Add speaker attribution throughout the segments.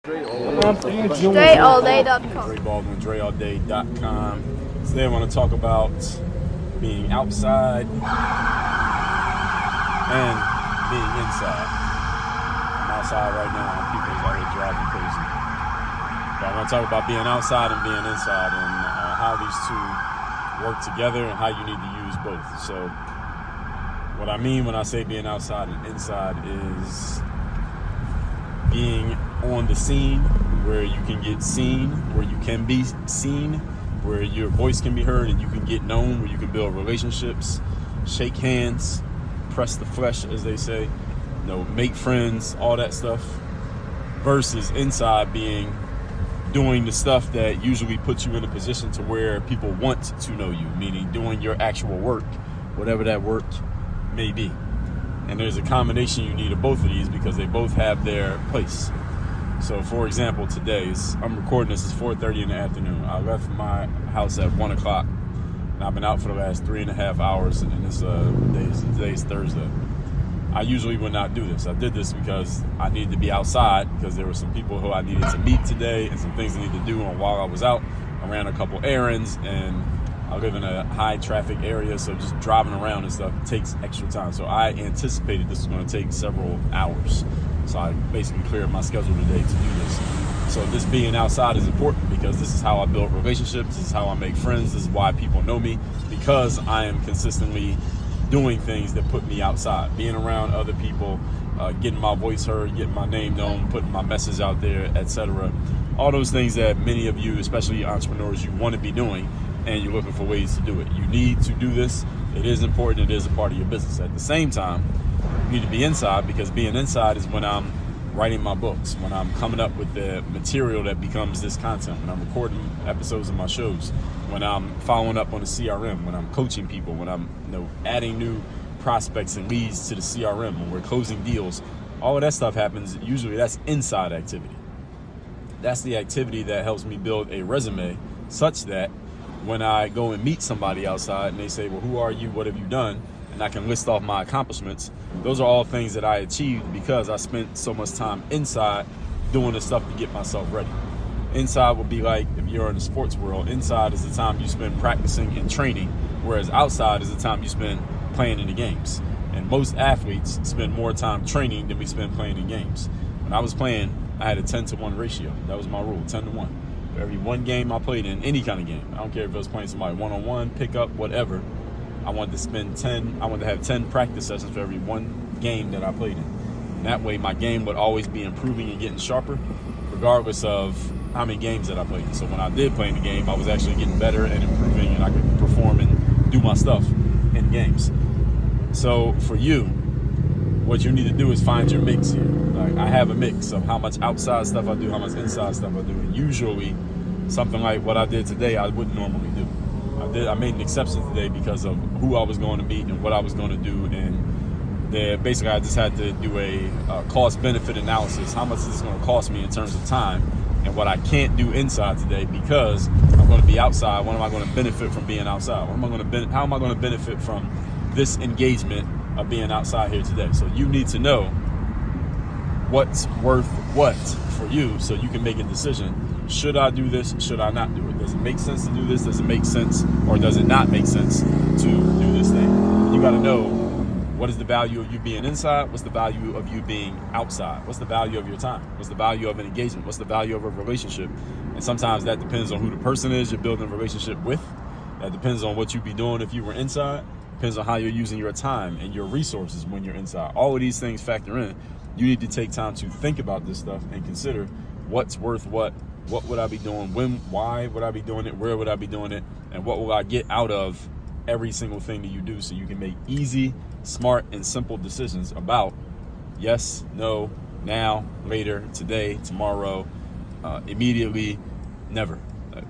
Speaker 1: DreAllDay.com.
Speaker 2: Dre Baldwin, DreAllDay.com. Today I want to talk about being outside and being inside. I'm outside right now and people are out here driving crazy. But I want to talk about being outside and being inside and how these two work together and how you need to use both. So what I mean when I say being outside and inside is being on the scene where you can get seen, where you can be seen, where your voice can be heard and you can get known, where you can build relationships, shake hands, press the flesh, as they say, make friends, all that stuff, versus inside being doing the stuff that usually puts you in a position to where people want to know you, meaning doing your actual work, whatever that work may be. And there's a combination you need of both of these because they both have their place. So for example, I'm recording this, it's 4:30 in the afternoon. I left my house at 1 o'clock and I've been out for the last 3.5 hours and today's Thursday. I usually would not do this. I did this because I needed to be outside because there were some people who I needed to meet today and some things I needed to do. And while I was out, I ran a couple errands and I live in a high traffic area, so just driving around and stuff takes extra time. So I anticipated this was going to take several hours. So I basically cleared my schedule today to do this. So this being outside is important because this is how I build relationships. This is how I make friends. This is why people know me, because I am consistently doing things that put me outside, being around other people, getting my voice heard, getting my name known, putting my message out there, etc. All those things that many of you, especially entrepreneurs, you want to be doing, and you're looking for ways to do it. You need to do this. It is important. It is a part of your business. At the same time, you need to be inside, because being inside is when I'm writing my books, when I'm coming up with the material that becomes this content, when I'm recording episodes of my shows, when I'm following up on the CRM, when I'm coaching people, when I'm adding new prospects and leads to the CRM, when we're closing deals. All of that stuff happens. Usually that's inside activity. That's the activity that helps me build a resume such that when I go and meet somebody outside and they say, well, who are you? What have you done? And I can list off my accomplishments. Those are all things that I achieved because I spent so much time inside doing the stuff to get myself ready. Inside would be like, if you're in the sports world, inside is the time you spend practicing and training, whereas outside is the time you spend playing in the games. And most athletes spend more time training than we spend playing in games. When I was playing, I had a 10-to-1 ratio. That was my rule, 10-to-1. For every one game I played in, any kind of game, I don't care if I was playing somebody one-on-one, pickup, whatever, I wanted to have 10 practice sessions for every one game that I played in. And that way my game would always be improving and getting sharper, regardless of how many games that I played in. So when I did play in the game, I was actually getting better and improving, and I could perform and do my stuff in games. So for you, what you need to do is find your mix here. Like, I have a mix of how much outside stuff I do, how much inside stuff I do. And usually something like what I did today, I wouldn't normally do. I made an exception today because of who I was going to meet and what I was going to do. And basically I just had to do a cost-benefit analysis. How much is this going to cost me in terms of time? And what I can't do inside today because I'm going to be outside. What am I going to benefit from being outside? How am I going to benefit from this engagement of being outside here today? So you need to know what's worth what for you so you can make a decision. Should I do this? Should I not do it? Does it make sense to do this? Does it make sense, or does it not make sense to do this thing? You got to know, what is the value of you being inside? What's the value of you being outside? What's the value of your time? What's the value of an engagement? What's the value of a relationship? And sometimes that depends on who the person is you're building a relationship with. That depends on what you'd be doing if you were inside. Depends on how you're using your time and your resources when you're inside. All of these things factor in. You need to take time to think about this stuff and consider what's worth what would I be doing, why would I be doing it, where would I be doing it, and what will I get out of every single thing that you do, so you can make easy, smart, and simple decisions about yes, no, now, later, today, tomorrow, immediately, never.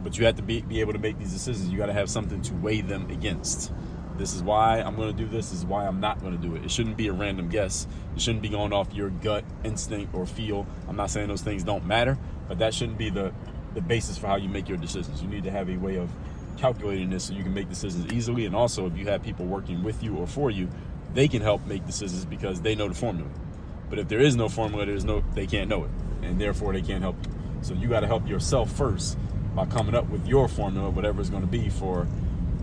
Speaker 2: But you have to be able to make these decisions. You got to have something to weigh them against. This is why I'm going to do this. This is why I'm not going to do it. It shouldn't be a random guess. It shouldn't be going off your gut instinct or feel. I'm not saying those things don't matter, but that shouldn't be the basis for how you make your decisions. You need to have a way of calculating this so you can make decisions easily. And also, if you have people working with you or for you, they can help make decisions because they know the formula. But if there is no formula, they can't know it. and therefore they can't help you. So you got to help yourself first by coming up with your formula, whatever it's going to be for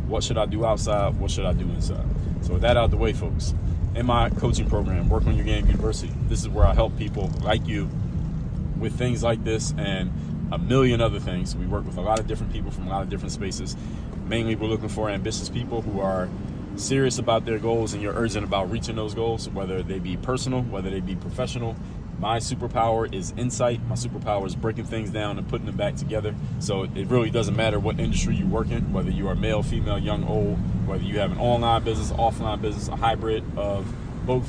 Speaker 2: what should I do outside, what should I do inside. So with that out the way, folks, in my coaching program, Work on Your Game University, this is where I help people like you with things like this and a million other things. We work with a lot of different people from a lot of different spaces. Mainly, we're looking for ambitious people who are serious about their goals and you're urgent about reaching those goals, whether they be personal, whether they be professional. My superpower is insight. My superpower is breaking things down and putting them back together. So it really doesn't matter what industry you work in, whether you are male, female, young, old, whether you have an online business, offline business, a hybrid of both.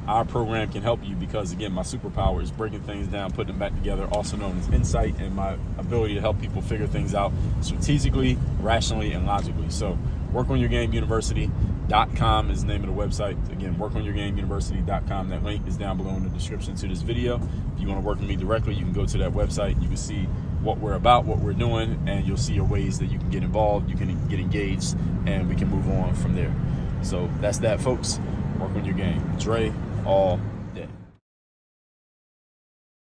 Speaker 2: Our program can help you because, again, my superpower is breaking things down, putting them back together, also known as insight, and my ability to help people figure things out strategically, rationally, and logically. So workonyourgameuniversity.com is the name of the website. Again, workonyourgameuniversity.com. That link is down below in the description to this video. If you want to work with me directly, you can go to that website. You can see what we're about, what we're doing, and you'll see your ways that you can get involved, you can get engaged, and we can move on from there. So that's that, folks. Work on your game. Dre, all